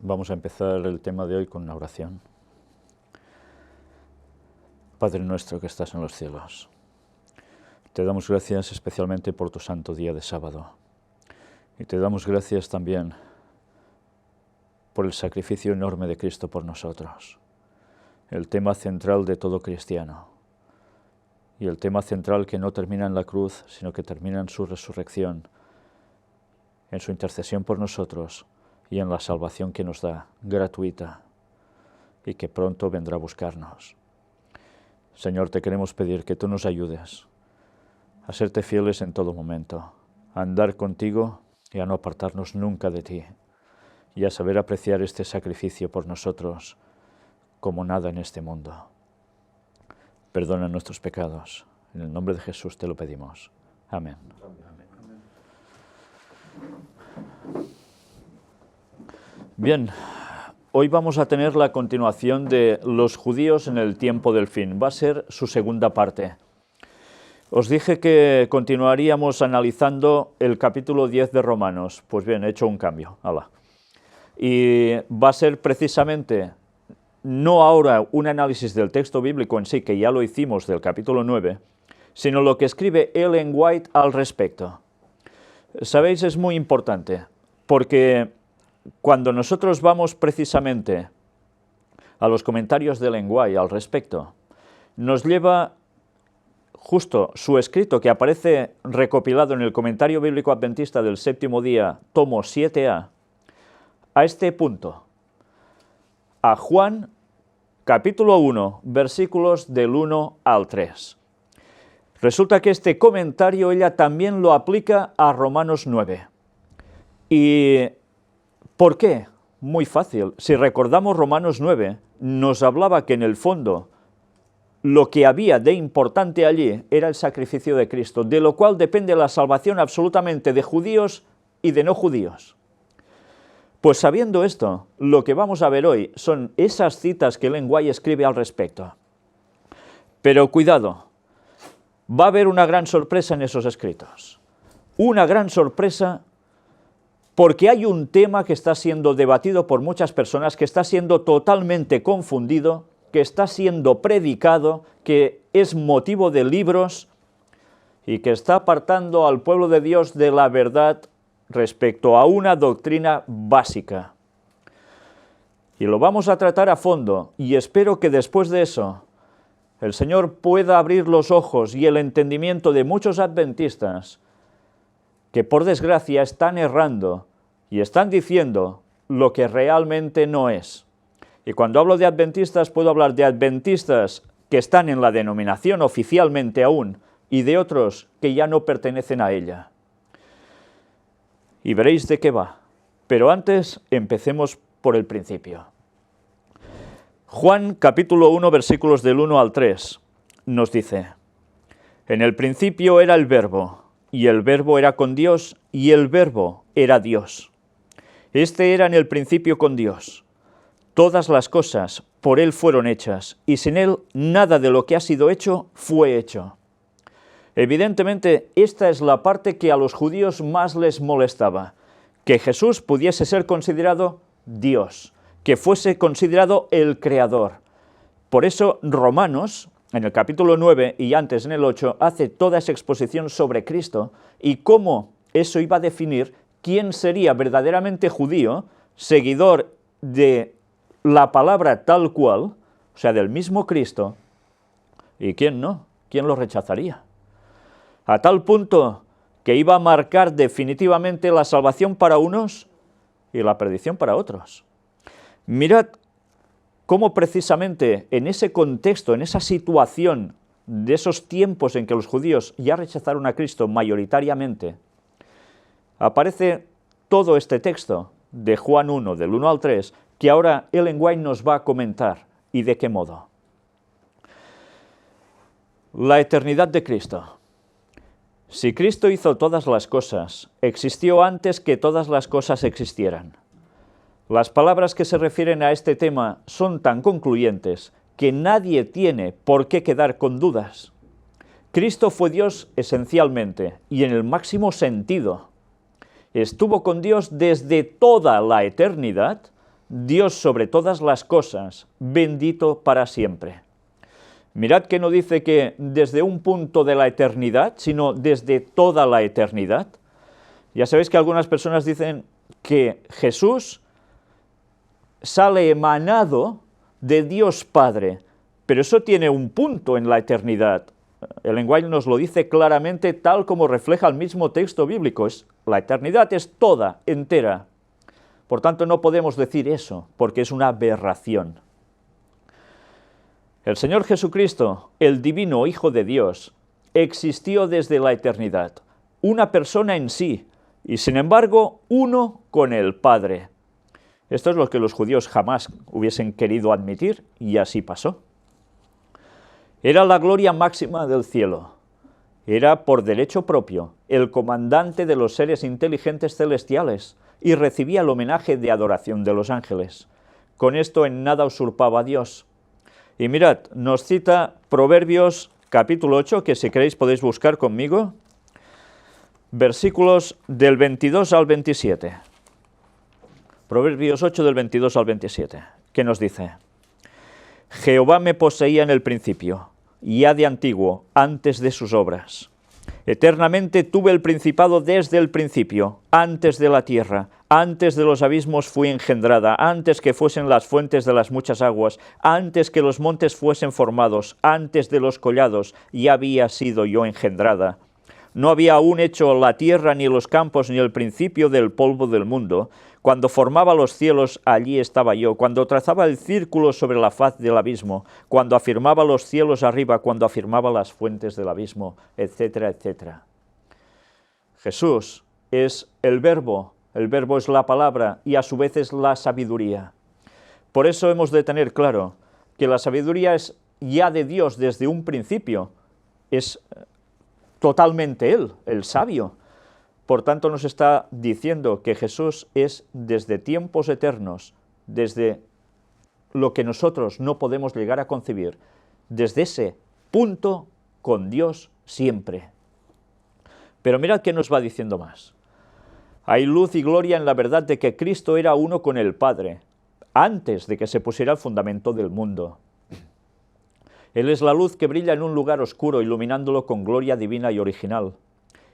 Vamos a empezar el tema de hoy con una oración. Padre nuestro que estás en los cielos, te damos gracias especialmente por tu santo día de sábado. Y te damos gracias también por el sacrificio enorme de Cristo por nosotros. El tema central de todo cristiano. Y el tema central que no termina en la cruz, sino que termina en su resurrección, en su intercesión por nosotros y en la salvación que nos da, gratuita, y que pronto vendrá a buscarnos. Señor, te queremos pedir que tú nos ayudes a serte fieles en todo momento, a andar contigo y a no apartarnos nunca de ti, y a saber apreciar este sacrificio por nosotros como nada en este mundo. Perdona nuestros pecados. En el nombre de Jesús te lo pedimos. Amén. Bien, hoy vamos a tener la continuación de los judíos en el tiempo del fin. Va a ser su segunda parte. Os dije que continuaríamos analizando el capítulo 10 de Romanos. Pues bien, he hecho un cambio. ¡Hala! Y va a ser precisamente, no ahora un análisis del texto bíblico en sí, que ya lo hicimos del capítulo 9, sino lo que escribe Ellen White al respecto. Sabéis, es muy importante, porque cuando nosotros vamos precisamente a los comentarios de Ellen White al respecto, nos lleva justo su escrito que aparece recopilado en el Comentario Bíblico Adventista del Séptimo Día, tomo 7a, a este punto, a Juan, capítulo 1, versículos del 1 al 3. Resulta que este comentario ella también lo aplica a Romanos 9. ¿Y por qué? Muy fácil. Si recordamos Romanos 9, nos hablaba que en el fondo lo que había de importante allí era el sacrificio de Cristo, de lo cual depende la salvación absolutamente de judíos y de no judíos. Pues sabiendo esto, lo que vamos a ver hoy son esas citas que Ellen White escribe al respecto. Pero cuidado, va a haber una gran sorpresa en esos escritos. Una gran sorpresa porque hay un tema que está siendo debatido por muchas personas, que está siendo totalmente confundido, que está siendo predicado, que es motivo de libros y que está apartando al pueblo de Dios de la verdad respecto a una doctrina básica. Y lo vamos a tratar a fondo, y espero que después de eso el Señor pueda abrir los ojos y el entendimiento de muchos adventistas que por desgracia están errando y están diciendo lo que realmente no es. Y cuando hablo de adventistas, puedo hablar de adventistas que están en la denominación oficialmente aún, y de otros que ya no pertenecen a ella. Y veréis de qué va. Pero antes empecemos por el principio. Juan capítulo 1 versículos del 1 al 3 nos dice: En el principio era el Verbo, y el Verbo era con Dios, y el Verbo era Dios. Este era en el principio con Dios. Todas las cosas por Él fueron hechas, y sin Él nada de lo que ha sido hecho fue hecho. Evidentemente, esta es la parte que a los judíos más les molestaba, que Jesús pudiese ser considerado Dios, que fuese considerado el Creador. Por eso Romanos, en el capítulo 9 y antes en el 8, hace toda esa exposición sobre Cristo y cómo eso iba a definir quién sería verdaderamente judío, seguidor de la palabra tal cual, o sea, del mismo Cristo, y quién no, quién lo rechazaría. A tal punto que iba a marcar definitivamente la salvación para unos y la perdición para otros. Mirad cómo precisamente en ese contexto, en esa situación de esos tiempos en que los judíos ya rechazaron a Cristo mayoritariamente, aparece todo este texto de Juan 1, del 1 al 3, que ahora Ellen White nos va a comentar. ¿Y de qué modo? La eternidad de Cristo. Si Cristo hizo todas las cosas, existió antes que todas las cosas existieran. Las palabras que se refieren a este tema son tan concluyentes que nadie tiene por qué quedar con dudas. Cristo fue Dios esencialmente y en el máximo sentido. Estuvo con Dios desde toda la eternidad, Dios sobre todas las cosas, bendito para siempre. Mirad que no dice que desde un punto de la eternidad, sino desde toda la eternidad. Ya sabéis que algunas personas dicen que Jesús sale emanado de Dios Padre, pero eso tiene un punto en la eternidad. El lenguaje nos lo dice claramente, tal como refleja el mismo texto bíblico. La eternidad es toda, entera. Por tanto, no podemos decir eso, porque es una aberración. El Señor Jesucristo, el divino Hijo de Dios, existió desde la eternidad, una persona en sí, y sin embargo, uno con el Padre. Esto es lo que los judíos jamás hubiesen querido admitir, y así pasó. Era la gloria máxima del cielo. Era, por derecho propio, el comandante de los seres inteligentes celestiales, y recibía el homenaje de adoración de los ángeles. Con esto en nada usurpaba a Dios. Y mirad, nos cita Proverbios capítulo 8, que si queréis podéis buscar conmigo, versículos del 22 al 27. Proverbios 8 del 22 al 27, que nos dice: Jehová me poseía en el principio, ya de antiguo, antes de sus obras. Eternamente tuve el principado desde el principio, antes de la tierra, antes de los abismos fui engendrada, antes que fuesen las fuentes de las muchas aguas, antes que los montes fuesen formados, antes de los collados, ya había sido yo engendrada. No había aún hecho la tierra, ni los campos, ni el principio del polvo del mundo. Cuando formaba los cielos, allí estaba yo. Cuando trazaba el círculo sobre la faz del abismo. Cuando afirmaba los cielos arriba. Cuando afirmaba las fuentes del abismo, etcétera, etcétera. Jesús es el verbo es la palabra y a su vez es la sabiduría. Por eso hemos de tener claro que la sabiduría es ya de Dios desde un principio. Es totalmente Él, el sabio. Por tanto, nos está diciendo que Jesús es desde tiempos eternos, desde lo que nosotros no podemos llegar a concebir, desde ese punto con Dios siempre. Pero mirad qué nos va diciendo más. Hay luz y gloria en la verdad de que Cristo era uno con el Padre, antes de que se pusiera el fundamento del mundo. Él es la luz que brilla en un lugar oscuro, iluminándolo con gloria divina y original.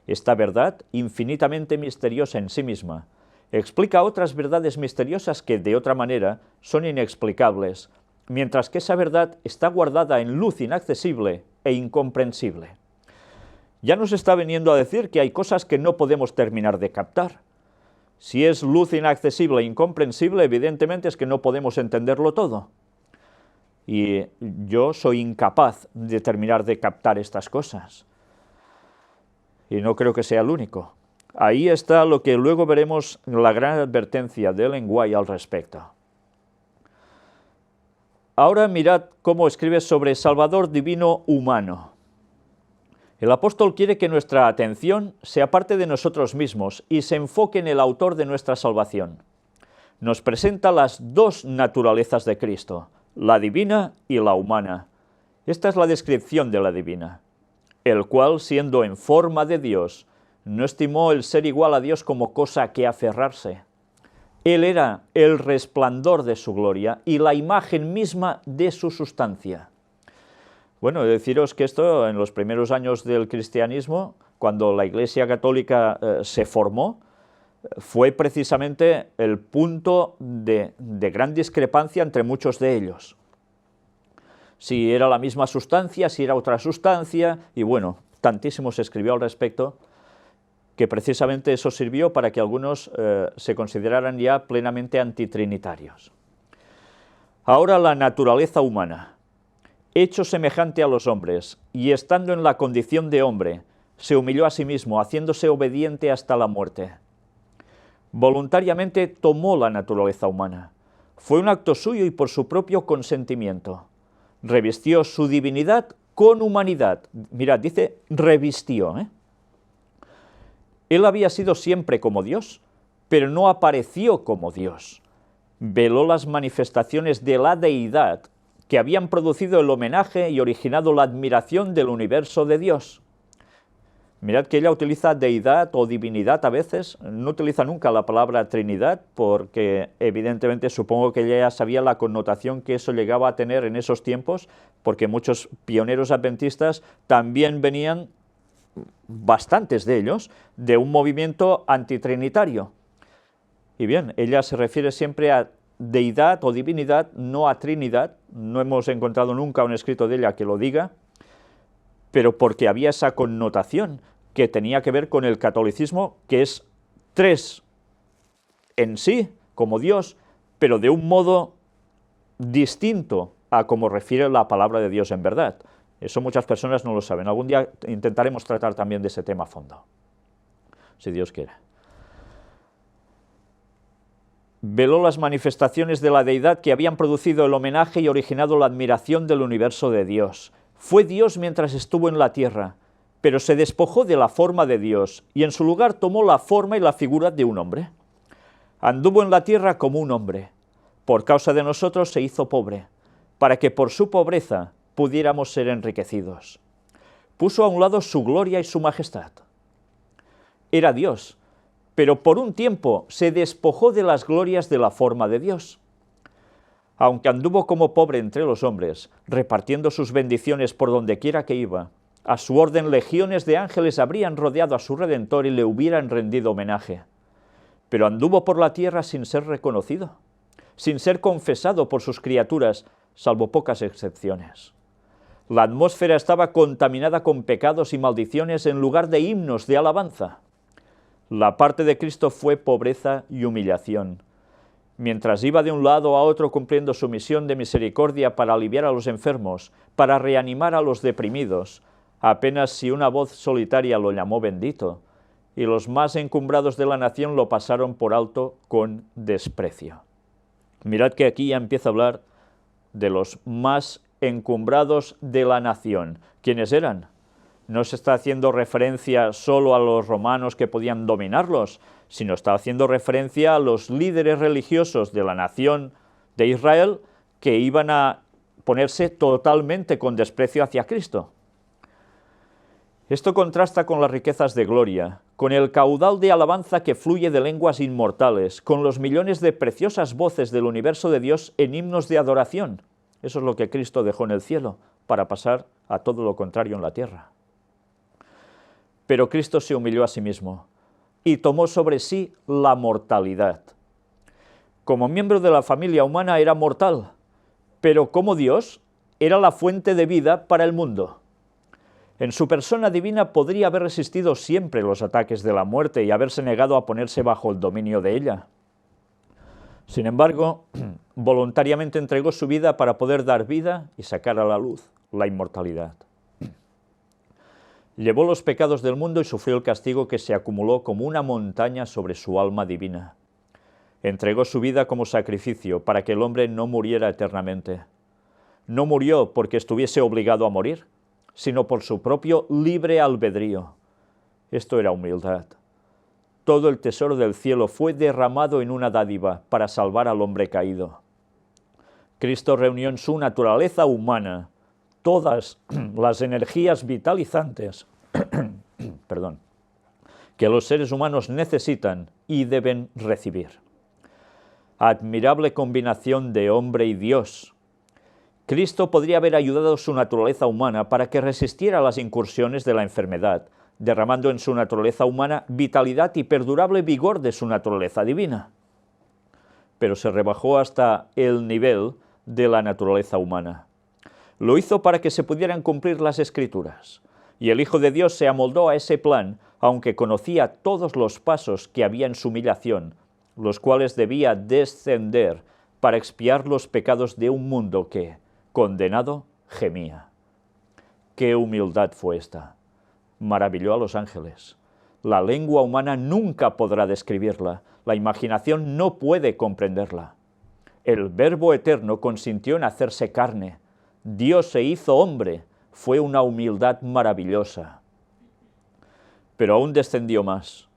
Esta verdad, infinitamente misteriosa en sí misma, explica otras verdades misteriosas que, de otra manera, son inexplicables, mientras que esa verdad está guardada en luz inaccesible e incomprensible. Ya nos está viniendo a decir que hay cosas que no podemos terminar de captar. Si es luz inaccesible e incomprensible, evidentemente es que no podemos entenderlo todo. Y yo soy incapaz de terminar de captar estas cosas. Y no creo que sea el único. Ahí está lo que luego veremos, la gran advertencia de Ellen White al respecto. Ahora mirad cómo escribe sobre Salvador divino humano. El apóstol quiere que nuestra atención se aparte de nosotros mismos y se enfoque en el autor de nuestra salvación. Nos presenta las dos naturalezas de Cristo, la divina y la humana. Esta es la descripción de la divina, el cual, siendo en forma de Dios, no estimó el ser igual a Dios como cosa a que aferrarse. Él era el resplandor de su gloria y la imagen misma de su sustancia. Bueno, deciros que esto en los primeros años del cristianismo, cuando la Iglesia Católica se formó, fue precisamente el punto de gran discrepancia entre muchos de ellos. Si era la misma sustancia, si era otra sustancia, y bueno, tantísimo se escribió al respecto, que precisamente eso sirvió para que algunos se consideraran ya plenamente antitrinitarios. Ahora la naturaleza humana. Hecho semejante a los hombres, y estando en la condición de hombre, se humilló a sí mismo, haciéndose obediente hasta la muerte. Voluntariamente tomó la naturaleza humana. Fue un acto suyo y por su propio consentimiento. Revistió su divinidad con humanidad. Mirad, dice revistió. Él había sido siempre como Dios, pero no apareció como Dios. Veló las manifestaciones de la deidad que habían producido el homenaje y originado la admiración del universo de Dios. Mirad que ella utiliza deidad o divinidad a veces, no utiliza nunca la palabra Trinidad, porque evidentemente supongo que ella ya sabía la connotación que eso llegaba a tener en esos tiempos, porque muchos pioneros adventistas también venían, bastantes de ellos, de un movimiento antitrinitario. Y bien, ella se refiere siempre a deidad o divinidad, no a Trinidad, no hemos encontrado nunca un escrito de ella que lo diga, pero porque había esa connotación que tenía que ver con el catolicismo, que es tres en sí, como Dios, pero de un modo distinto a como refiere la palabra de Dios en verdad. Eso muchas personas no lo saben. Algún día intentaremos tratar también de ese tema a fondo, si Dios quiere. Veló las manifestaciones de la deidad que habían producido el homenaje y originado la admiración del universo de Dios. Fue Dios mientras estuvo en la tierra, pero se despojó de la forma de Dios y en su lugar tomó la forma y la figura de un hombre. Anduvo en la tierra como un hombre. Por causa de nosotros se hizo pobre, para que por su pobreza pudiéramos ser enriquecidos. Puso a un lado su gloria y su majestad. Era Dios, pero por un tiempo se despojó de las glorias de la forma de Dios. Aunque anduvo como pobre entre los hombres, repartiendo sus bendiciones por donde quiera que iba, a su orden legiones de ángeles habrían rodeado a su Redentor y le hubieran rendido homenaje. Pero anduvo por la tierra sin ser reconocido, sin ser confesado por sus criaturas, salvo pocas excepciones. La atmósfera estaba contaminada con pecados y maldiciones en lugar de himnos de alabanza. La parte de Cristo fue pobreza y humillación. Mientras iba de un lado a otro cumpliendo su misión de misericordia para aliviar a los enfermos, para reanimar a los deprimidos, apenas si una voz solitaria lo llamó bendito, y los más encumbrados de la nación lo pasaron por alto con desprecio. Mirad que aquí ya empieza a hablar de los más encumbrados de la nación. ¿Quiénes eran? No se está haciendo referencia solo a los romanos que podían dominarlos, sino está haciendo referencia a los líderes religiosos de la nación de Israel que iban a ponerse totalmente con desprecio hacia Cristo. Esto contrasta con las riquezas de gloria, con el caudal de alabanza que fluye de lenguas inmortales, con los millones de preciosas voces del universo de Dios en himnos de adoración. Eso es lo que Cristo dejó en el cielo, para pasar a todo lo contrario en la tierra. Pero Cristo se humilló a sí mismo y tomó sobre sí la mortalidad. Como miembro de la familia humana era mortal, pero como Dios era la fuente de vida para el mundo. En su persona divina podría haber resistido siempre los ataques de la muerte y haberse negado a ponerse bajo el dominio de ella. Sin embargo, voluntariamente entregó su vida para poder dar vida y sacar a la luz la inmortalidad. Llevó los pecados del mundo y sufrió el castigo que se acumuló como una montaña sobre su alma divina. Entregó su vida como sacrificio para que el hombre no muriera eternamente. No murió porque estuviese obligado a morir, sino por su propio libre albedrío. Esto era humildad. Todo el tesoro del cielo fue derramado en una dádiva para salvar al hombre caído. Cristo reunió en su naturaleza humana todas las energías vitalizantes que los seres humanos necesitan y deben recibir. Admirable combinación de hombre y Dios. Cristo podría haber ayudado a su naturaleza humana para que resistiera las incursiones de la enfermedad, derramando en su naturaleza humana vitalidad y perdurable vigor de su naturaleza divina. Pero se rebajó hasta el nivel de la naturaleza humana. Lo hizo para que se pudieran cumplir las Escrituras, y el Hijo de Dios se amoldó a ese plan, aunque conocía todos los pasos que había en su humillación, los cuales debía descender para expiar los pecados de un mundo que, condenado, gemía. ¡Qué humildad fue esta! Maravilló a los ángeles. La lengua humana nunca podrá describirla, la imaginación no puede comprenderla. El Verbo eterno consintió en hacerse carne. Dios se hizo hombre, fue una humildad maravillosa. Pero aún descendió más.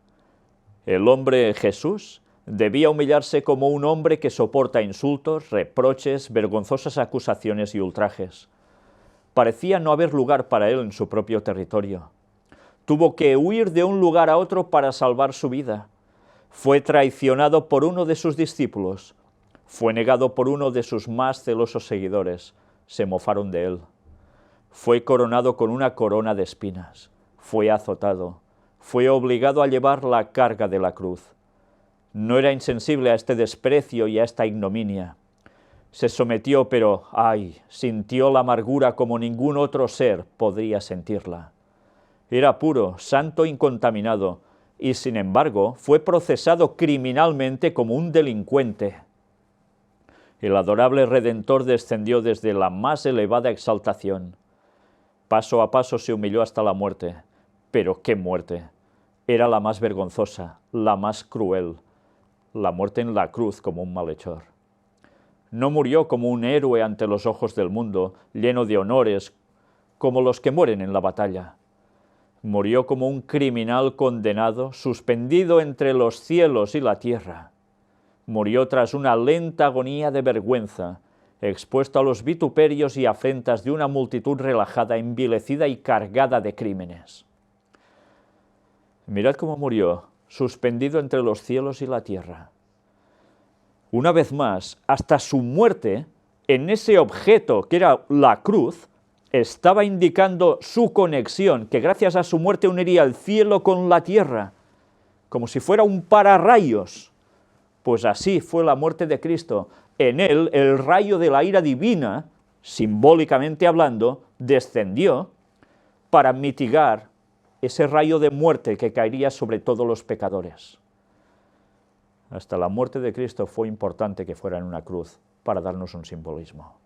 El hombre Jesús debía humillarse como un hombre que soporta insultos, reproches, vergonzosas acusaciones y ultrajes. Parecía no haber lugar para él en su propio territorio. Tuvo que huir de un lugar a otro para salvar su vida. Fue traicionado por uno de sus discípulos. Fue negado por uno de sus más celosos seguidores. Se mofaron de él. Fue coronado con una corona de espinas. Fue azotado. Fue obligado a llevar la carga de la cruz. No era insensible a este desprecio y a esta ignominia. Se sometió, pero, ¡ay!, sintió la amargura como ningún otro ser podría sentirla. Era puro, santo, incontaminado, y sin embargo fue procesado criminalmente como un delincuente. El adorable Redentor descendió desde la más elevada exaltación. Paso a paso se humilló hasta la muerte. Pero ¿qué muerte? Era la más vergonzosa, la más cruel, la muerte en la cruz como un malhechor. No murió como un héroe ante los ojos del mundo, lleno de honores, como los que mueren en la batalla. Murió como un criminal condenado, suspendido entre los cielos y la tierra. Murió tras una lenta agonía de vergüenza, expuesto a los vituperios y afrentas de una multitud relajada, envilecida y cargada de crímenes. Mirad cómo murió, suspendido entre los cielos y la tierra. Una vez más, hasta su muerte, en ese objeto que era la cruz, estaba indicando su conexión, que gracias a su muerte uniría el cielo con la tierra, como si fuera un pararrayos. Pues así fue la muerte de Cristo. En él, el rayo de la ira divina, simbólicamente hablando, descendió para mitigar ese rayo de muerte que caería sobre todos los pecadores. Hasta la muerte de Cristo fue importante que fuera en una cruz, para darnos un simbolismo.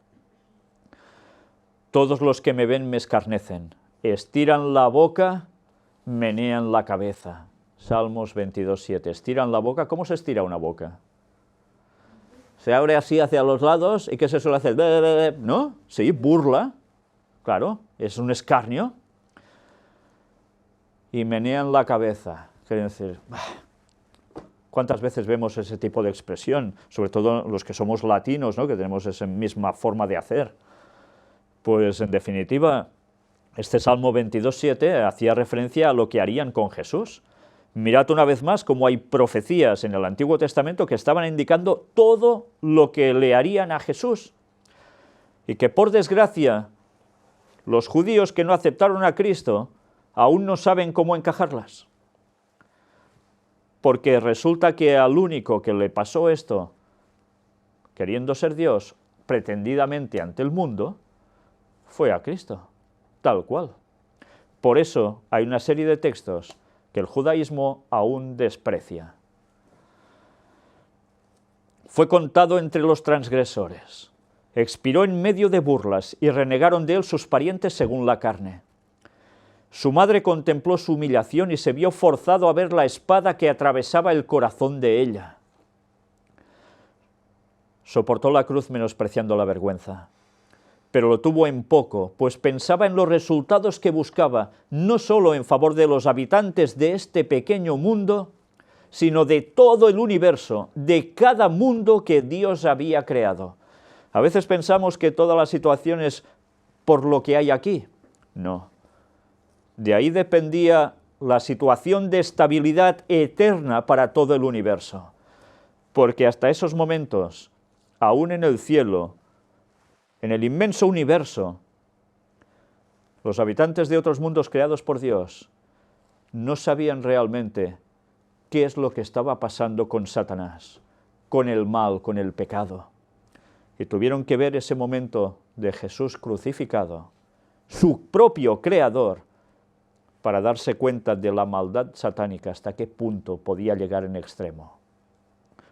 Todos los que me ven me escarnecen, estiran la boca, menean la cabeza. Salmos 22:7. Estiran la boca. ¿Cómo se estira una boca? Se abre así hacia los lados, ¿y qué se suele hacer? ¿No? Sí, burla, claro, es un escarnio. Y menean la cabeza, quieren decir, ¿cuántas veces vemos ese tipo de expresión? Sobre todo los que somos latinos, ¿no?, que tenemos esa misma forma de hacer. Pues en definitiva, este Salmo 22:7 hacía referencia a lo que harían con Jesús. Mirad una vez más cómo hay profecías en el Antiguo Testamento que estaban indicando todo lo que le harían a Jesús. Y que por desgracia, los judíos que no aceptaron a Cristo aún no saben cómo encajarlas. Porque resulta que al único que le pasó esto, queriendo ser Dios, pretendidamente ante el mundo, fue a Cristo, tal cual. Por eso hay una serie de textos que el judaísmo aún desprecia. Fue contado entre los transgresores, expiró en medio de burlas y renegaron de él sus parientes según la carne. Su madre contempló su humillación y se vio forzado a ver la espada que atravesaba el corazón de ella. Soportó la cruz menospreciando la vergüenza, pero lo tuvo en poco, pues pensaba en los resultados que buscaba, no solo en favor de los habitantes de este pequeño mundo, sino de todo el universo, de cada mundo que Dios había creado. A veces pensamos que toda la situación es por lo que hay aquí. No. De ahí dependía la situación de estabilidad eterna para todo el universo. Porque hasta esos momentos, aún en el cielo, en el inmenso universo, los habitantes de otros mundos creados por Dios no sabían realmente qué es lo que estaba pasando con Satanás, con el mal, con el pecado. Y tuvieron que ver ese momento de Jesús crucificado, su propio creador, para darse cuenta de la maldad satánica, hasta qué punto podía llegar en extremo.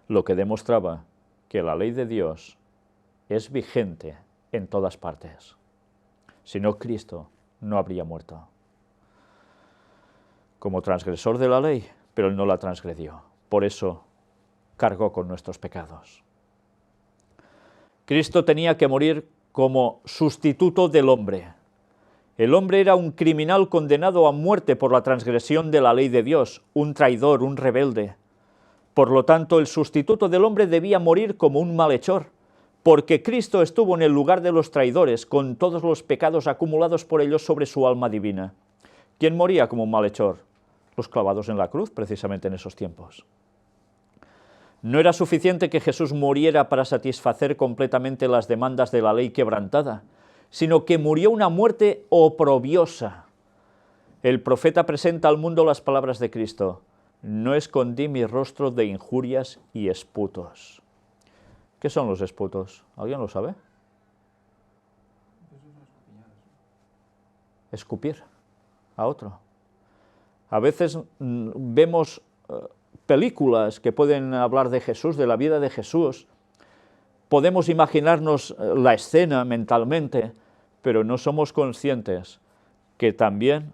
Lo que demostraba que la ley de Dios es vigente en todas partes. Si no, Cristo no habría muerto. Como transgresor de la ley, pero él no la transgredió. Por eso cargó con nuestros pecados. Cristo tenía que morir como sustituto del hombre. El hombre era un criminal condenado a muerte por la transgresión de la ley de Dios, un traidor, un rebelde. Por lo tanto, el sustituto del hombre debía morir como un malhechor, porque Cristo estuvo en el lugar de los traidores, con todos los pecados acumulados por ellos sobre su alma divina. ¿Quién moría como un malhechor? Los clavados en la cruz, precisamente en esos tiempos. No era suficiente que Jesús muriera para satisfacer completamente las demandas de la ley quebrantada, sino que murió una muerte oprobiosa. El profeta presenta al mundo las palabras de Cristo: no escondí mi rostro de injurias y esputos. ¿Qué son los esputos? ¿Alguien lo sabe? Escupir a otro. A veces vemos películas que pueden hablar de Jesús, de la vida de Jesús. Podemos imaginarnos la escena mentalmente, pero no somos conscientes que también,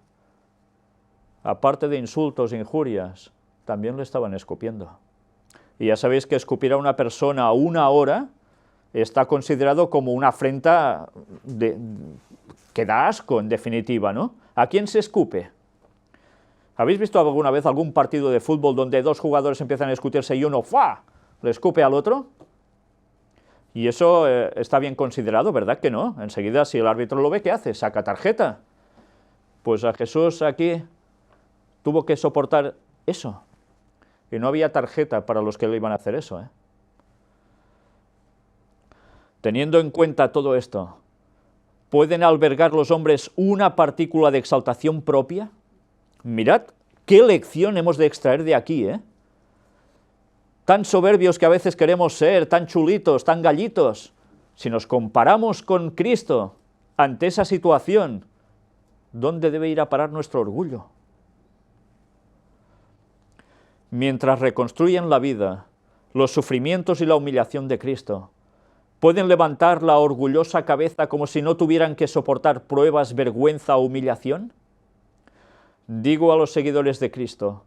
aparte de insultos e injurias, también le estaban escupiendo. Y ya sabéis que escupir a una persona a 1 hora está considerado como una afrenta que da asco, en definitiva, ¿no? ¿A quién se escupe? ¿Habéis visto alguna vez algún partido de fútbol donde 2 jugadores empiezan a discutirse y uno ¡fua!, le escupe al otro? Y eso está bien considerado, ¿verdad que no? Enseguida, si el árbitro lo ve, ¿qué hace? Saca tarjeta. Pues a Jesús aquí tuvo que soportar eso. Y no había tarjeta para los que le iban a hacer eso, ¿eh? Teniendo en cuenta todo esto, ¿pueden albergar los hombres una partícula de exaltación propia? Mirad qué lección hemos de extraer de aquí, ¿eh? Tan soberbios que a veces queremos ser, tan chulitos, tan gallitos. Si nos comparamos con Cristo ante esa situación, ¿dónde debe ir a parar nuestro orgullo? Mientras reconstruyen la vida, los sufrimientos y la humillación de Cristo, ¿pueden levantar la orgullosa cabeza como si no tuvieran que soportar pruebas, vergüenza o humillación? Digo a los seguidores de Cristo: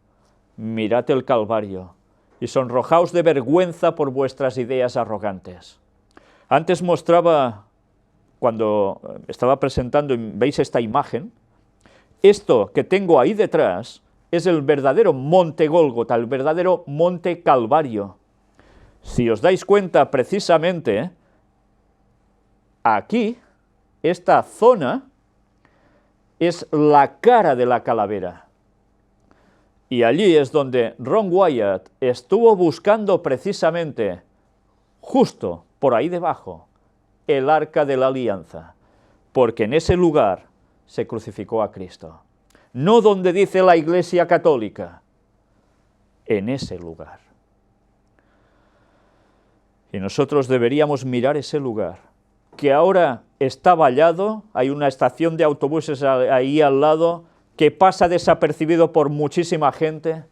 mirad el Calvario y sonrojaos de vergüenza por vuestras ideas arrogantes. Antes mostraba, cuando estaba presentando, veis esta imagen, esto que tengo ahí detrás es el verdadero monte Gólgota, el verdadero monte Calvario. Si os dais cuenta, precisamente, aquí, esta zona es la cara de la calavera. Y allí es donde Ron Wyatt estuvo buscando precisamente, justo por ahí debajo, el Arca de la Alianza, porque en ese lugar se crucificó a Cristo. No donde dice la Iglesia Católica, en ese lugar. Y nosotros deberíamos mirar ese lugar, que ahora está vallado, hay una estación de autobuses ahí al lado, que pasa desapercibido por muchísima gente,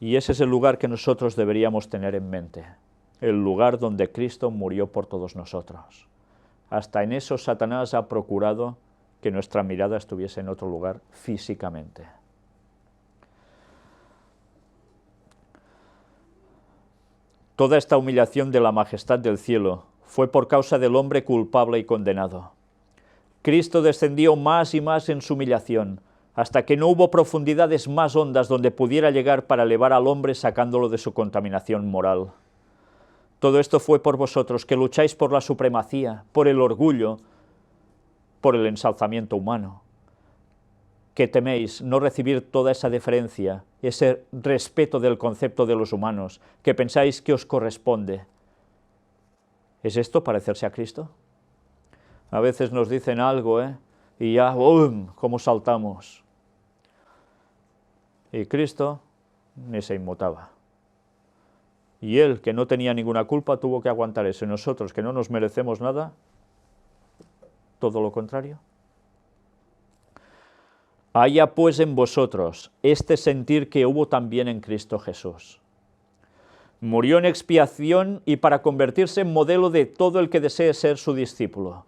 y ese es el lugar que nosotros deberíamos tener en mente, el lugar donde Cristo murió por todos nosotros. Hasta en eso Satanás ha procurado que nuestra mirada estuviese en otro lugar físicamente. Toda esta humillación de la majestad del cielo fue por causa del hombre culpable y condenado. Cristo descendió más y más en su humillación, hasta que no hubo profundidades más hondas donde pudiera llegar para elevar al hombre sacándolo de su contaminación moral. Todo esto fue por vosotros, que lucháis por la supremacía, por el orgullo, por el ensalzamiento humano, que teméis no recibir toda esa deferencia, ese respeto del concepto de los humanos, que pensáis que os corresponde. ¿Es esto parecerse a Cristo? A veces nos dicen algo, y ya, ¡bum!, cómo saltamos. Y Cristo ni se inmutaba. Y Él, que no tenía ninguna culpa, tuvo que aguantar eso. Y nosotros, que no nos merecemos nada, todo lo contrario. Haya pues en vosotros este sentir que hubo también en Cristo Jesús. Murió en expiación y para convertirse en modelo de todo el que desee ser su discípulo.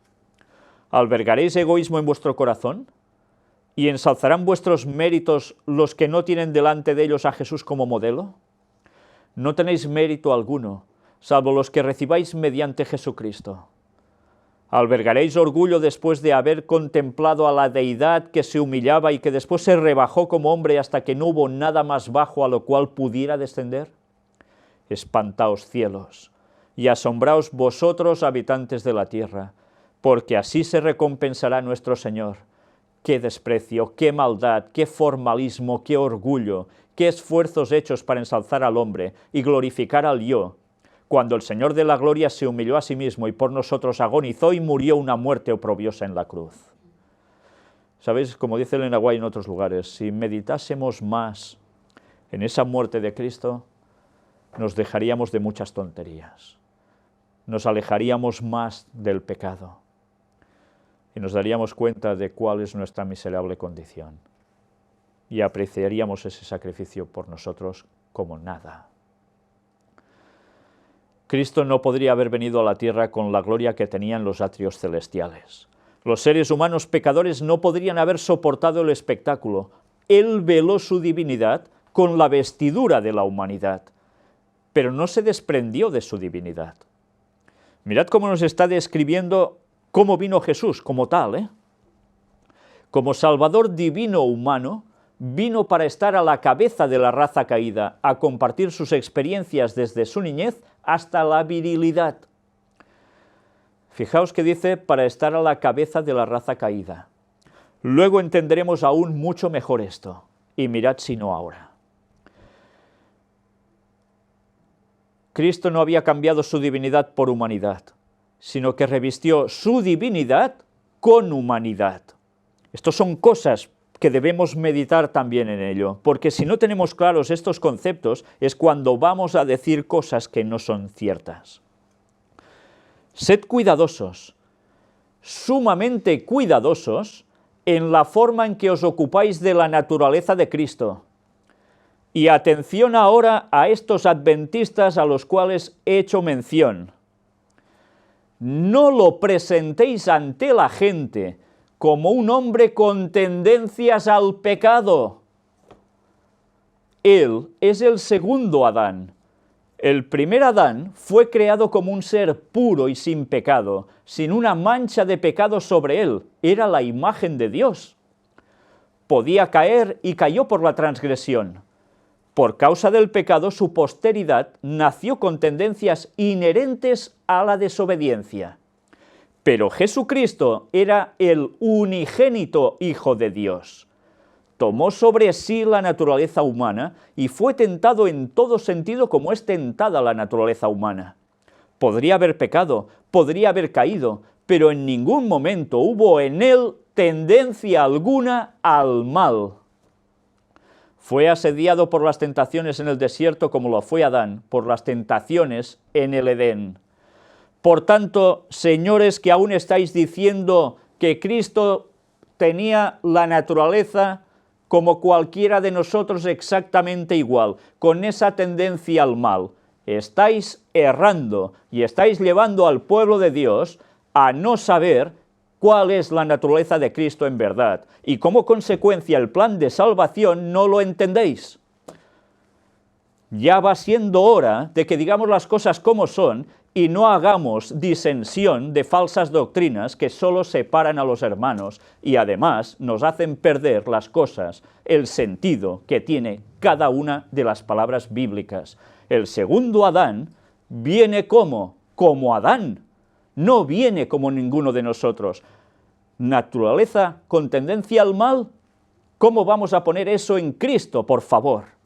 ¿Albergaréis egoísmo en vuestro corazón? ¿Y ensalzarán vuestros méritos los que no tienen delante de ellos a Jesús como modelo? No tenéis mérito alguno, salvo los que recibáis mediante Jesucristo. ¿Albergaréis orgullo después de haber contemplado a la deidad que se humillaba y que después se rebajó como hombre hasta que no hubo nada más bajo a lo cual pudiera descender? Espantaos, cielos, y asombraos vosotros, habitantes de la tierra, porque así se recompensará nuestro Señor, qué desprecio, qué maldad, qué formalismo, qué orgullo, qué esfuerzos hechos para ensalzar al hombre y glorificar al yo, cuando el Señor de la gloria se humilló a sí mismo y por nosotros agonizó y murió una muerte oprobiosa en la cruz. ¿Sabéis? Como dice Elena White en otros lugares, si meditásemos más en esa muerte de Cristo, nos dejaríamos de muchas tonterías, nos alejaríamos más del pecado y nos daríamos cuenta de cuál es nuestra miserable condición y apreciaríamos ese sacrificio por nosotros como nada. Cristo no podría haber venido a la tierra con la gloria que tenían los atrios celestiales. Los seres humanos pecadores no podrían haber soportado el espectáculo. Él veló su divinidad con la vestidura de la humanidad, pero no se desprendió de su divinidad. Mirad cómo nos está describiendo cómo vino Jesús como tal, Como Salvador divino humano, vino para estar a la cabeza de la raza caída, a compartir sus experiencias desde su niñez hasta la virilidad. Fijaos que dice para estar a la cabeza de la raza caída. Luego entenderemos aún mucho mejor esto, y mirad si no ahora. Cristo no había cambiado su divinidad por humanidad, sino que revistió su divinidad con humanidad. Estas son cosas que debemos meditar también en ello, porque si no tenemos claros estos conceptos es cuando vamos a decir cosas que no son ciertas. Sed cuidadosos, sumamente cuidadosos, en la forma en que os ocupáis de la naturaleza de Cristo. Y atención ahora a estos adventistas a los cuales he hecho mención. No lo presentéis ante la gente como un hombre con tendencias al pecado. Él es el segundo Adán. El primer Adán fue creado como un ser puro y sin pecado, sin una mancha de pecado sobre él. Era la imagen de Dios. Podía caer y cayó por la transgresión. Por causa del pecado, su posteridad nació con tendencias inherentes a la desobediencia. Pero Jesucristo era el unigénito Hijo de Dios. Tomó sobre sí la naturaleza humana y fue tentado en todo sentido como es tentada la naturaleza humana. Podría haber pecado, podría haber caído, pero en ningún momento hubo en él tendencia alguna al mal. Fue asediado por las tentaciones en el desierto como lo fue Adán por las tentaciones en el Edén. Por tanto, señores que aún estáis diciendo que Cristo tenía la naturaleza como cualquiera de nosotros exactamente igual, con esa tendencia al mal, estáis errando y estáis llevando al pueblo de Dios a no saber cuál es la naturaleza de Cristo en verdad, y como consecuencia el plan de salvación no lo entendéis. Ya va siendo hora de que digamos las cosas como son y no hagamos disensión de falsas doctrinas que solo separan a los hermanos y además nos hacen perder las cosas, el sentido que tiene cada una de las palabras bíblicas. El segundo Adán viene como Adán, no viene como ninguno de nosotros. Naturaleza con tendencia al mal, ¿cómo vamos a poner eso en Cristo, por favor?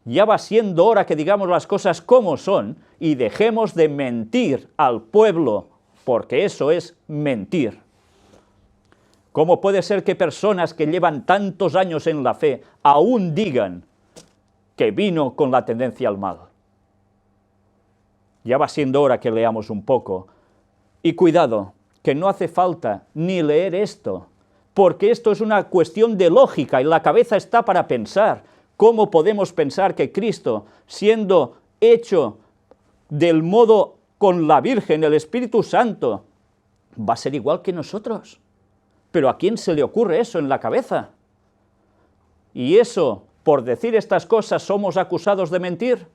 Ya va siendo hora que digamos las cosas como son y dejemos de mentir al pueblo, porque eso es mentir. ¿Cómo puede ser que personas que llevan tantos años en la fe aún digan que vino con la tendencia al mal? Ya va siendo hora que leamos un poco. Y cuidado, que no hace falta ni leer esto, porque esto es una cuestión de lógica y la cabeza está para pensar. ¿Cómo podemos pensar que Cristo, siendo hecho del modo con la Virgen, el Espíritu Santo, va a ser igual que nosotros? ¿Pero a quién se le ocurre eso en la cabeza? Y eso, por decir estas cosas, ¿somos acusados de mentir?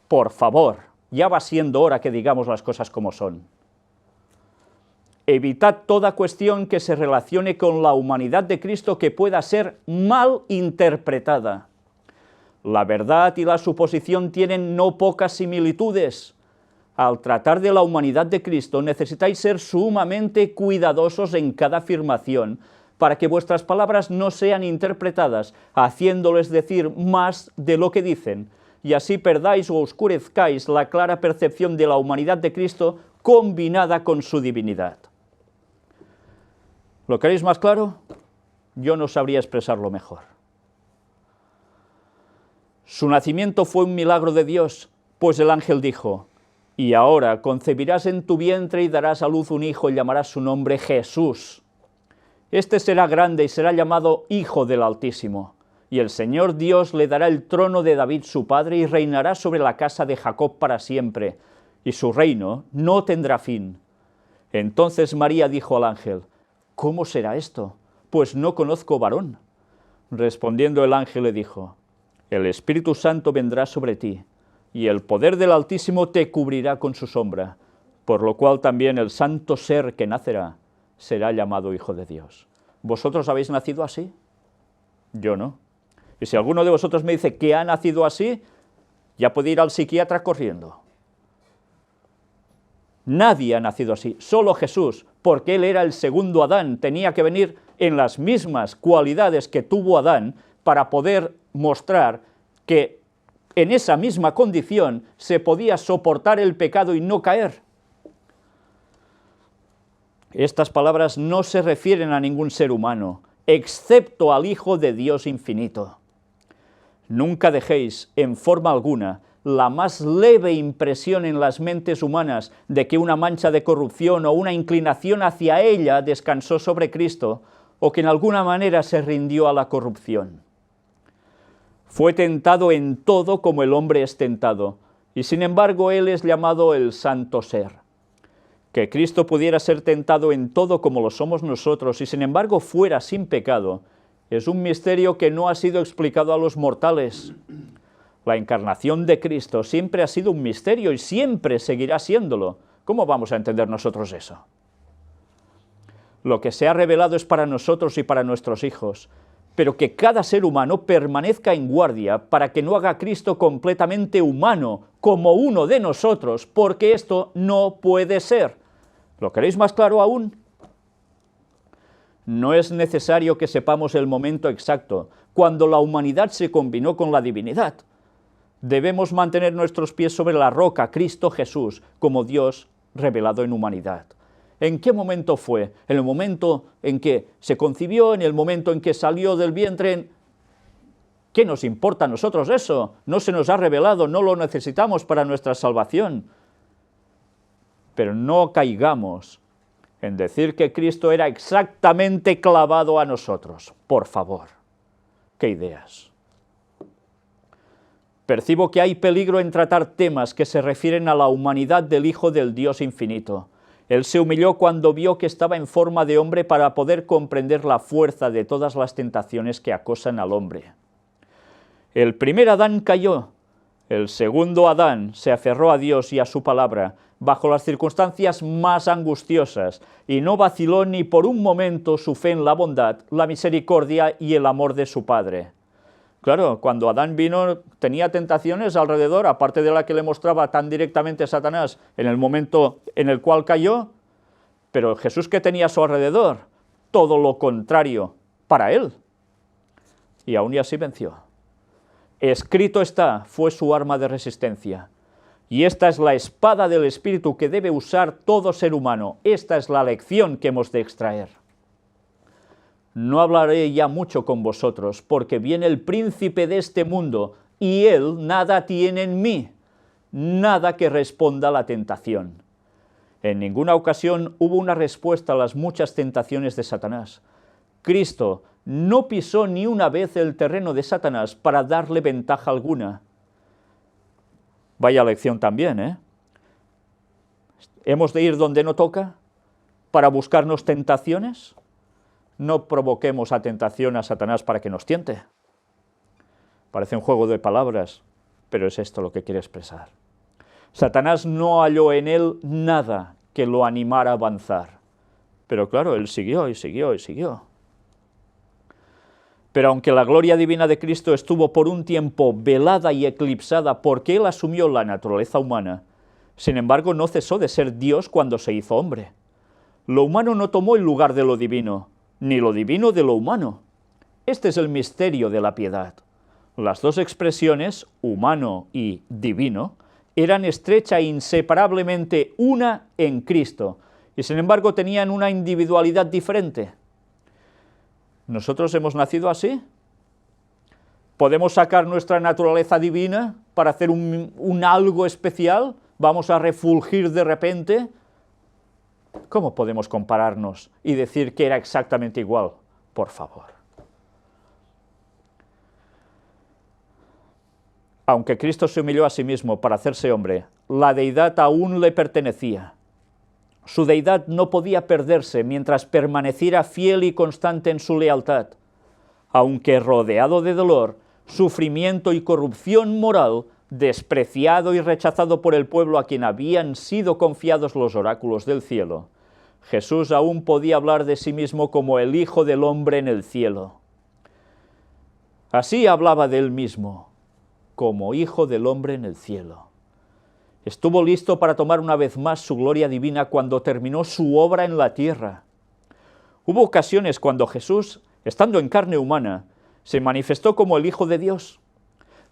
Por favor, ya va siendo hora que digamos las cosas como son. Evitad toda cuestión que se relacione con la humanidad de Cristo que pueda ser mal interpretada. La verdad y la suposición tienen no pocas similitudes. Al tratar de la humanidad de Cristo necesitáis ser sumamente cuidadosos en cada afirmación, para que vuestras palabras no sean interpretadas, haciéndoles decir más de lo que dicen, y así perdáis o oscurezcáis la clara percepción de la humanidad de Cristo combinada con su divinidad. ¿Lo queréis más claro? Yo no sabría expresarlo mejor. Su nacimiento fue un milagro de Dios, pues el ángel dijo: y ahora concebirás en tu vientre y darás a luz un hijo y llamarás su nombre Jesús. Este será grande y será llamado Hijo del Altísimo. Y el Señor Dios le dará el trono de David su padre y reinará sobre la casa de Jacob para siempre, y su reino no tendrá fin. Entonces María dijo al ángel: ¿cómo será esto? Pues no conozco varón. Respondiendo el ángel le dijo: el Espíritu Santo vendrá sobre ti, y el poder del Altísimo te cubrirá con su sombra, por lo cual también el santo ser que nacerá será llamado Hijo de Dios. ¿Vosotros habéis nacido así? Yo no. Y si alguno de vosotros me dice que ha nacido así, ya puede ir al psiquiatra corriendo. Nadie ha nacido así, solo Jesús, porque Él era el segundo Adán, tenía que venir en las mismas cualidades que tuvo Adán para poder mostrar que en esa misma condición se podía soportar el pecado y no caer. Estas palabras no se refieren a ningún ser humano, excepto al Hijo de Dios infinito. Nunca dejéis, en forma alguna, la más leve impresión en las mentes humanas de que una mancha de corrupción o una inclinación hacia ella descansó sobre Cristo, o que en alguna manera se rindió a la corrupción. Fue tentado en todo como el hombre es tentado, y sin embargo Él es llamado el Santo Ser. Que Cristo pudiera ser tentado en todo como lo somos nosotros, y sin embargo fuera sin pecado, es un misterio que no ha sido explicado a los mortales. La encarnación de Cristo siempre ha sido un misterio y siempre seguirá siéndolo. ¿Cómo vamos a entender nosotros eso? Lo que se ha revelado es para nosotros y para nuestros hijos, pero que cada ser humano permanezca en guardia para que no haga a Cristo completamente humano, como uno de nosotros, porque esto no puede ser. ¿Lo queréis más claro aún? No es necesario que sepamos el momento exacto, cuando la humanidad se combinó con la divinidad. Debemos mantener nuestros pies sobre la roca, Cristo Jesús, como Dios revelado en humanidad. ¿En qué momento fue? ¿En el momento en que se concibió? ¿En el momento en que salió del vientre? ¿Qué nos importa a nosotros eso? No se nos ha revelado, no lo necesitamos para nuestra salvación. Pero no caigamos en decir que Cristo era exactamente clavado a nosotros. Por favor, ¿qué ideas? Percibo que hay peligro en tratar temas que se refieren a la humanidad del Hijo del Dios infinito. Él se humilló cuando vio que estaba en forma de hombre para poder comprender la fuerza de todas las tentaciones que acosan al hombre. El primer Adán cayó, el segundo Adán se aferró a Dios y a su palabra, bajo las circunstancias más angustiosas, y no vaciló ni por un momento su fe en la bondad, la misericordia y el amor de su Padre. Claro, cuando Adán vino tenía tentaciones alrededor, aparte de la que le mostraba tan directamente Satanás en el momento en el cual cayó, pero Jesús, ¿qué tenía a su alrededor? Todo lo contrario para él. Y aún y así venció. Escrito está, fue su arma de resistencia. Y esta es la espada del Espíritu que debe usar todo ser humano. Esta es la lección que hemos de extraer. No hablaré ya mucho con vosotros, porque viene el príncipe de este mundo, y él nada tiene en mí, nada que responda a la tentación. En ninguna ocasión hubo una respuesta a las muchas tentaciones de Satanás. Cristo no pisó ni una vez el terreno de Satanás para darle ventaja alguna. Vaya lección también, ¿eh? ¿Hemos de ir donde no toca para buscarnos tentaciones? No provoquemos a tentación a Satanás para que nos tiente. Parece un juego de palabras, pero es esto lo que quiere expresar. Satanás no halló en él nada que lo animara a avanzar. Pero claro, él siguió y siguió y siguió. Pero aunque la gloria divina de Cristo estuvo por un tiempo velada y eclipsada porque Él asumió la naturaleza humana, sin embargo no cesó de ser Dios cuando se hizo hombre. Lo humano no tomó el lugar de lo divino, ni lo divino de lo humano. Este es el misterio de la piedad. Las dos expresiones, humano y divino, eran estrecha e inseparablemente una en Cristo, y sin embargo tenían una individualidad diferente. ¿Nosotros hemos nacido así? ¿Podemos sacar nuestra naturaleza divina para hacer un algo especial? ¿Vamos a refulgir de repente? ¿Cómo podemos compararnos y decir que era exactamente igual? Por favor. Aunque Cristo se humilló a sí mismo para hacerse hombre, la deidad aún le pertenecía. Su deidad no podía perderse mientras permaneciera fiel y constante en su lealtad. Aunque rodeado de dolor, sufrimiento y corrupción moral, despreciado y rechazado por el pueblo a quien habían sido confiados los oráculos del cielo, Jesús aún podía hablar de sí mismo como el Hijo del Hombre en el cielo. Así hablaba de él mismo, como Hijo del Hombre en el cielo. Estuvo listo para tomar una vez más su gloria divina cuando terminó su obra en la tierra. Hubo ocasiones cuando Jesús, estando en carne humana, se manifestó como el Hijo de Dios.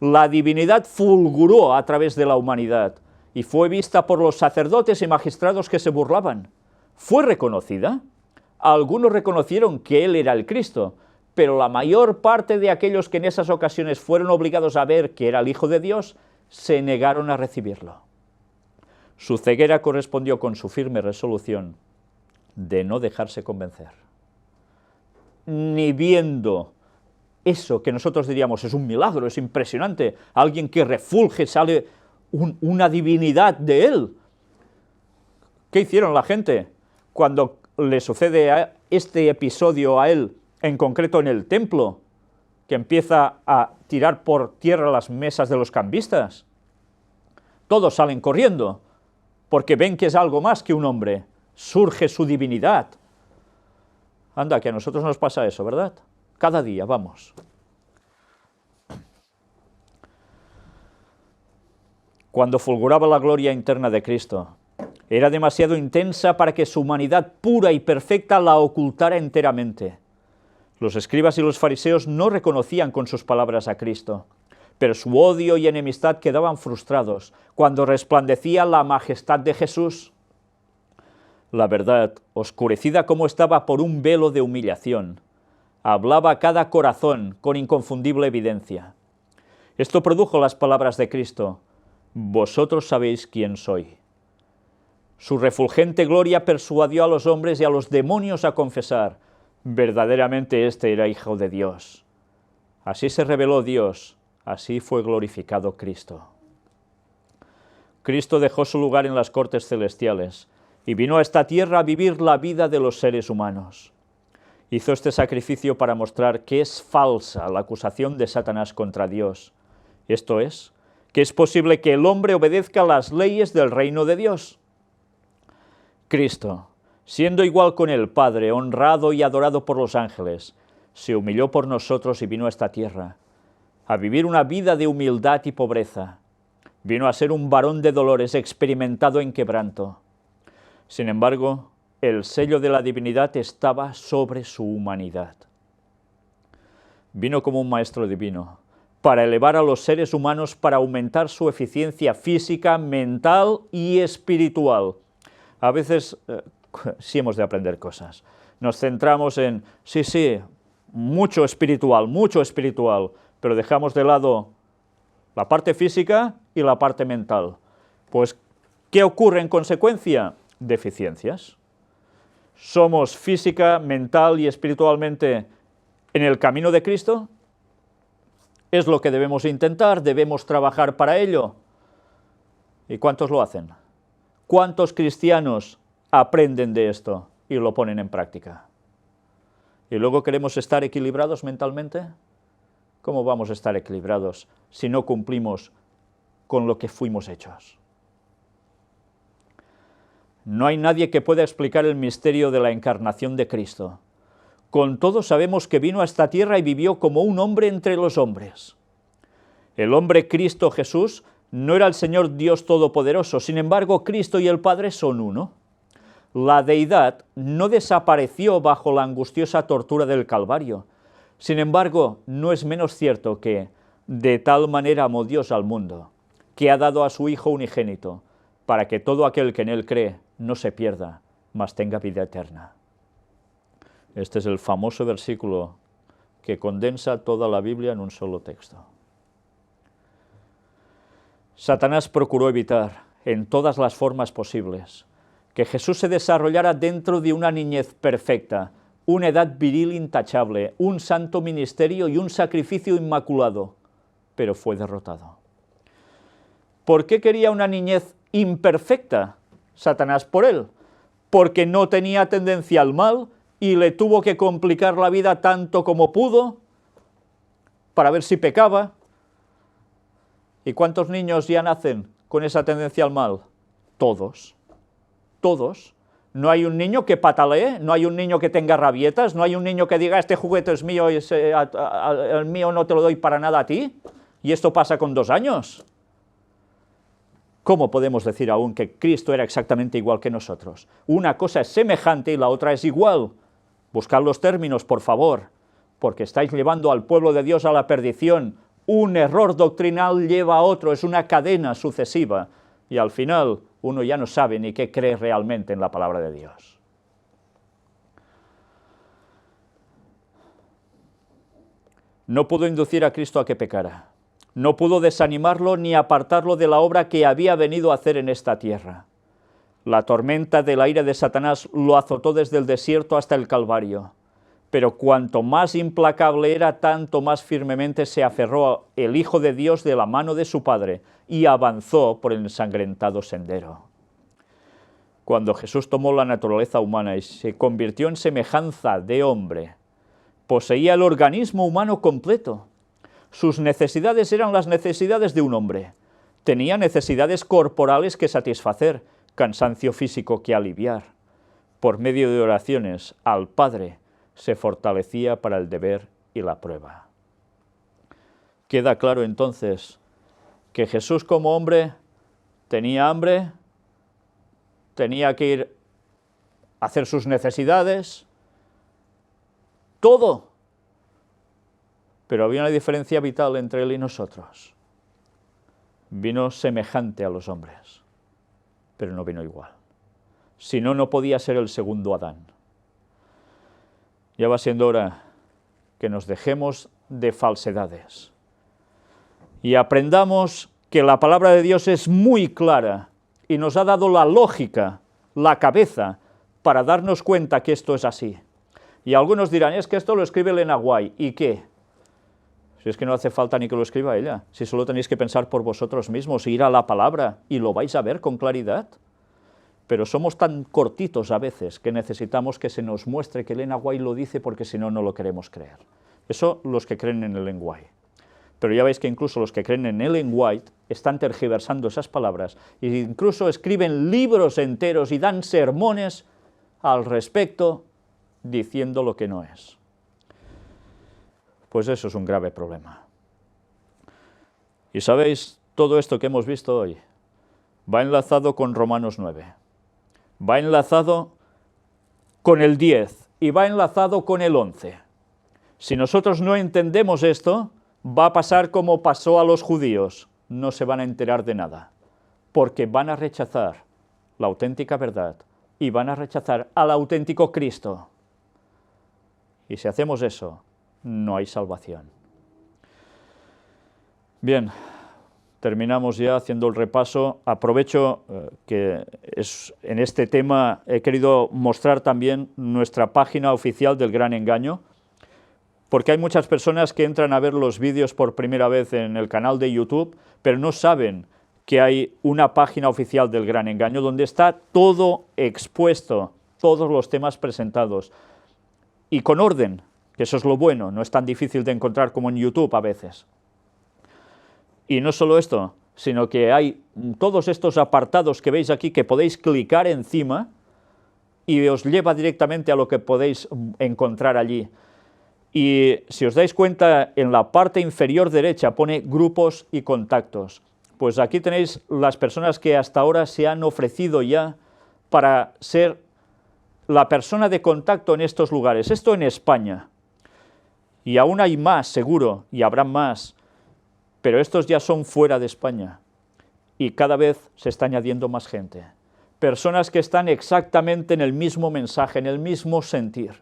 La divinidad fulguró a través de la humanidad y fue vista por los sacerdotes y magistrados que se burlaban. ¿Fue reconocida? Algunos reconocieron que él era el Cristo, pero la mayor parte de aquellos que en esas ocasiones fueron obligados a ver que era el Hijo de Dios, se negaron a recibirlo. Su ceguera correspondió con su firme resolución de no dejarse convencer. Ni viendo eso que nosotros diríamos es un milagro, es impresionante, alguien que refulge, sale una divinidad de él. ¿Qué hicieron la gente cuando le sucede a este episodio a él, en concreto en el templo, que empieza a tirar por tierra las mesas de los cambistas? Todos salen corriendo, porque ven que es algo más que un hombre, surge su divinidad. Anda, que a nosotros nos pasa eso, ¿verdad? Cada día, vamos. Cuando fulguraba la gloria interna de Cristo, era demasiado intensa para que su humanidad pura y perfecta la ocultara enteramente. Los escribas y los fariseos no reconocían con sus palabras a Cristo, pero su odio y enemistad quedaban frustrados cuando resplandecía la majestad de Jesús. La verdad, oscurecida como estaba por un velo de humillación, hablaba a cada corazón con inconfundible evidencia. Esto produjo las palabras de Cristo: «Vosotros sabéis quién soy». Su refulgente gloria persuadió a los hombres y a los demonios a confesar: verdaderamente este era Hijo de Dios. Así se reveló Dios, así fue glorificado Cristo. Cristo dejó su lugar en las cortes celestiales y vino a esta tierra a vivir la vida de los seres humanos. Hizo este sacrificio para mostrar que es falsa la acusación de Satanás contra Dios. Esto es, que es posible que el hombre obedezca las leyes del reino de Dios. Cristo, siendo igual con el Padre, honrado y adorado por los ángeles, se humilló por nosotros y vino a esta tierra, a vivir una vida de humildad y pobreza. Vino a ser un varón de dolores, experimentado en quebranto. Sin embargo, el sello de la divinidad estaba sobre su humanidad. Vino como un maestro divino, para elevar a los seres humanos, para aumentar su eficiencia física, mental y espiritual. A veces sí hemos de aprender cosas. Nos centramos en, sí, mucho espiritual, pero dejamos de lado la parte física y la parte mental. Pues, ¿qué ocurre en consecuencia? Deficiencias. ¿Somos física, mental y espiritualmente en el camino de Cristo? Es lo que debemos intentar, debemos trabajar para ello. ¿Y cuántos lo hacen? ¿Cuántos cristianos aprenden de esto y lo ponen en práctica? ¿Y luego queremos estar equilibrados mentalmente? ¿Cómo vamos a estar equilibrados si no cumplimos con lo que fuimos hechos? No hay nadie que pueda explicar el misterio de la encarnación de Cristo. Con todo sabemos que vino a esta tierra y vivió como un hombre entre los hombres. El hombre Cristo Jesús no era el Señor Dios Todopoderoso, sin embargo Cristo y el Padre son uno. La deidad no desapareció bajo la angustiosa tortura del Calvario. Sin embargo, no es menos cierto que de tal manera amó Dios al mundo, que ha dado a su Hijo unigénito, para que todo aquel que en él cree no se pierda, mas tenga vida eterna. Este es el famoso versículo que condensa toda la Biblia en un solo texto. Satanás procuró evitar, en todas las formas posibles, que Jesús se desarrollara dentro de una niñez perfecta, una edad viril intachable, un santo ministerio y un sacrificio inmaculado, pero fue derrotado. ¿Por qué quería una niñez imperfecta Satanás por él? Porque no tenía tendencia al mal y le tuvo que complicar la vida tanto como pudo para ver si pecaba. ¿Y cuántos niños ya nacen con esa tendencia al mal? Todos. Todos. No hay un niño que patalee, no hay un niño que tenga rabietas, no hay un niño que diga, este juguete es mío y el mío no te lo doy para nada a ti. Y esto pasa con 2 años. ¿Cómo podemos decir aún que Cristo era exactamente igual que nosotros? Una cosa es semejante y la otra es igual. Buscad los términos, por favor, porque estáis llevando al pueblo de Dios a la perdición. Un error doctrinal lleva a otro, es una cadena sucesiva, y al final uno ya no sabe ni qué cree realmente en la palabra de Dios. No pudo inducir a Cristo a que pecara. No pudo desanimarlo ni apartarlo de la obra que había venido a hacer en esta tierra. La tormenta de la ira de Satanás lo azotó desde el desierto hasta el Calvario, pero cuanto más implacable era, tanto más firmemente se aferró el Hijo de Dios de la mano de su Padre y avanzó por el ensangrentado sendero. Cuando Jesús tomó la naturaleza humana y se convirtió en semejanza de hombre, poseía el organismo humano completo. Sus necesidades eran las necesidades de un hombre. Tenía necesidades corporales que satisfacer, cansancio físico que aliviar. Por medio de oraciones al Padre se fortalecía para el deber y la prueba. Queda claro entonces que Jesús como hombre tenía hambre, tenía que ir a hacer sus necesidades, todo. Pero había una diferencia vital entre él y nosotros. Vino semejante a los hombres, pero no vino igual. Si no, no podía ser el segundo Adán. Ya va siendo hora que nos dejemos de falsedades y aprendamos que la palabra de Dios es muy clara y nos ha dado la lógica, la cabeza, para darnos cuenta que esto es así. Y algunos dirán, es que esto lo escribe Elena White, ¿y qué? Si es que no hace falta ni que lo escriba ella, si solo tenéis que pensar por vosotros mismos, ir a la palabra y lo vais a ver con claridad. Pero somos tan cortitos a veces que necesitamos que se nos muestre que Elena White lo dice porque si no, no lo queremos creer. Eso los que creen en Ellen White. Pero ya veis que incluso los que creen en Ellen White están tergiversando esas palabras e incluso escriben libros enteros y dan sermones al respecto diciendo lo que no es. Pues eso es un grave problema. Y sabéis, todo esto que hemos visto hoy va enlazado con Romanos 9, va enlazado con el 10 y va enlazado con el 11. Si nosotros no entendemos esto, va a pasar como pasó a los judíos, no se van a enterar de nada, porque van a rechazar la auténtica verdad y van a rechazar al auténtico Cristo. Y si hacemos eso, no hay salvación. Bien, terminamos ya haciendo el repaso. Aprovecho que en este tema he querido mostrar también nuestra página oficial del Gran Engaño, porque hay muchas personas que entran a ver los vídeos por primera vez en el canal de YouTube, pero no saben que hay una página oficial del Gran Engaño donde está todo expuesto, todos los temas presentados, y con orden, que eso es lo bueno, no es tan difícil de encontrar como en YouTube a veces. Y no solo esto, sino que hay todos estos apartados que veis aquí que podéis clicar encima y os lleva directamente a lo que podéis encontrar allí. Y si os dais cuenta, en la parte inferior derecha pone grupos y contactos. Pues aquí tenéis las personas que hasta ahora se han ofrecido ya para ser la persona de contacto en estos lugares. Esto en España. Y aún hay más, seguro, y habrá más, pero estos ya son fuera de España. Y cada vez se está añadiendo más gente. Personas que están exactamente en el mismo mensaje, en el mismo sentir.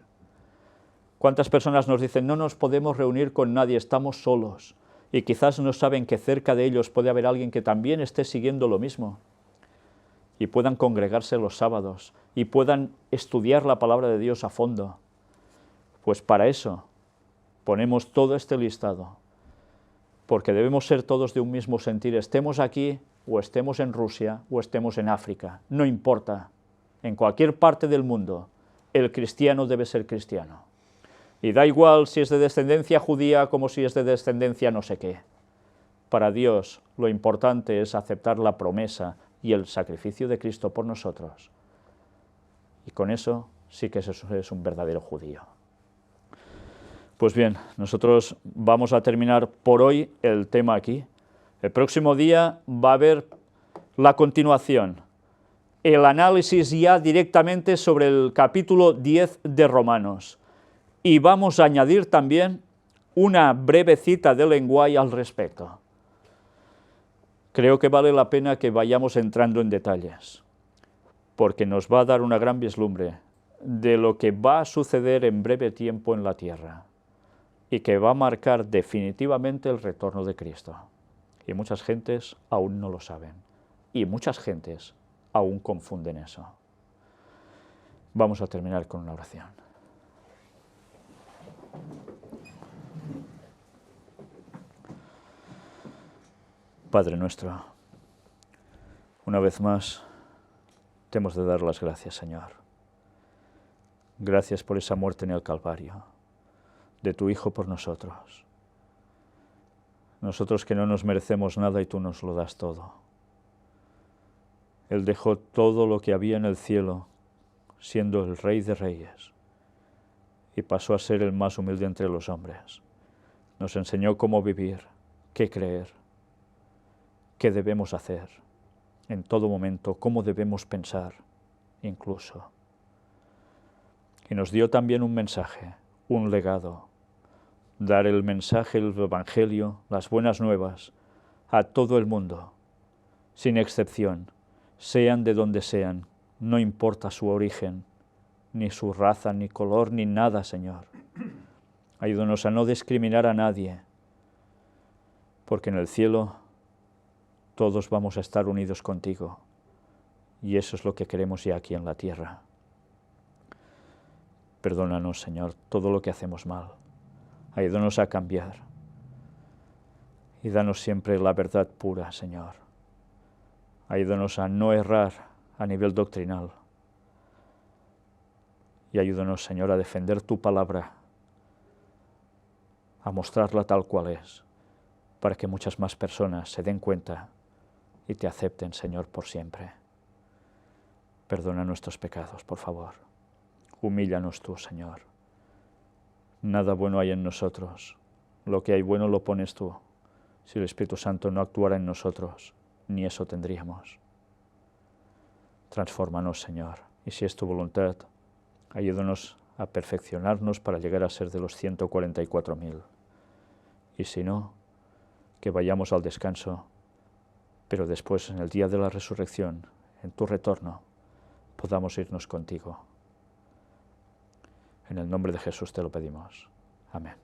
¿Cuántas personas nos dicen, no nos podemos reunir con nadie, estamos solos? Y quizás no saben que cerca de ellos puede haber alguien que también esté siguiendo lo mismo. Y puedan congregarse los sábados, y puedan estudiar la palabra de Dios a fondo. Pues para eso ponemos todo este listado, porque debemos ser todos de un mismo sentir, estemos aquí, o estemos en Rusia, o estemos en África, no importa, en cualquier parte del mundo, el cristiano debe ser cristiano. Y da igual si es de descendencia judía como si es de descendencia no sé qué. Para Dios lo importante es aceptar la promesa y el sacrificio de Cristo por nosotros. Y con eso sí que eso es un verdadero judío. Pues bien, nosotros vamos a terminar por hoy el tema aquí. El próximo día va a haber la continuación, el análisis ya directamente sobre el capítulo 10 de Romanos. Y vamos a añadir también una breve cita de lenguaje al respecto. Creo que vale la pena que vayamos entrando en detalles, porque nos va a dar una gran vislumbre de lo que va a suceder en breve tiempo en la tierra y que va a marcar definitivamente el retorno de Cristo. Y muchas gentes aún no lo saben, y muchas gentes aún confunden eso. Vamos a terminar con una oración. Padre nuestro, una vez más te hemos de dar las gracias, Señor. Gracias por esa muerte en el Calvario, de tu Hijo por nosotros. Nosotros que no nos merecemos nada y tú nos lo das todo. Él dejó todo lo que había en el cielo, siendo el Rey de Reyes, y pasó a ser el más humilde entre los hombres. Nos enseñó cómo vivir, qué creer, qué debemos hacer en todo momento, cómo debemos pensar incluso. Y nos dio también un mensaje, un legado, dar el mensaje, el Evangelio, las buenas nuevas a todo el mundo, sin excepción, sean de donde sean, no importa su origen, ni su raza, ni color, ni nada, Señor. Ayúdanos a no discriminar a nadie, porque en el cielo todos vamos a estar unidos contigo, y eso es lo que queremos ya aquí en la tierra. Perdónanos, Señor, todo lo que hacemos mal. Ayúdanos a cambiar, y danos siempre la verdad pura, Señor. Ayúdanos a no errar a nivel doctrinal, y ayúdanos, Señor, a defender tu palabra, a mostrarla tal cual es, para que muchas más personas se den cuenta y te acepten, Señor, por siempre. Perdona nuestros pecados, por favor. Humíllanos tú, Señor. Nada bueno hay en nosotros. Lo que hay bueno lo pones tú. Si el Espíritu Santo no actuara en nosotros, ni eso tendríamos. Transfórmanos, Señor, y si es tu voluntad, ayúdanos a perfeccionarnos para llegar a ser de los 144.000. Y si no, que vayamos al descanso, pero después, en el día de la resurrección, en tu retorno, podamos irnos contigo. En el nombre de Jesús te lo pedimos. Amén.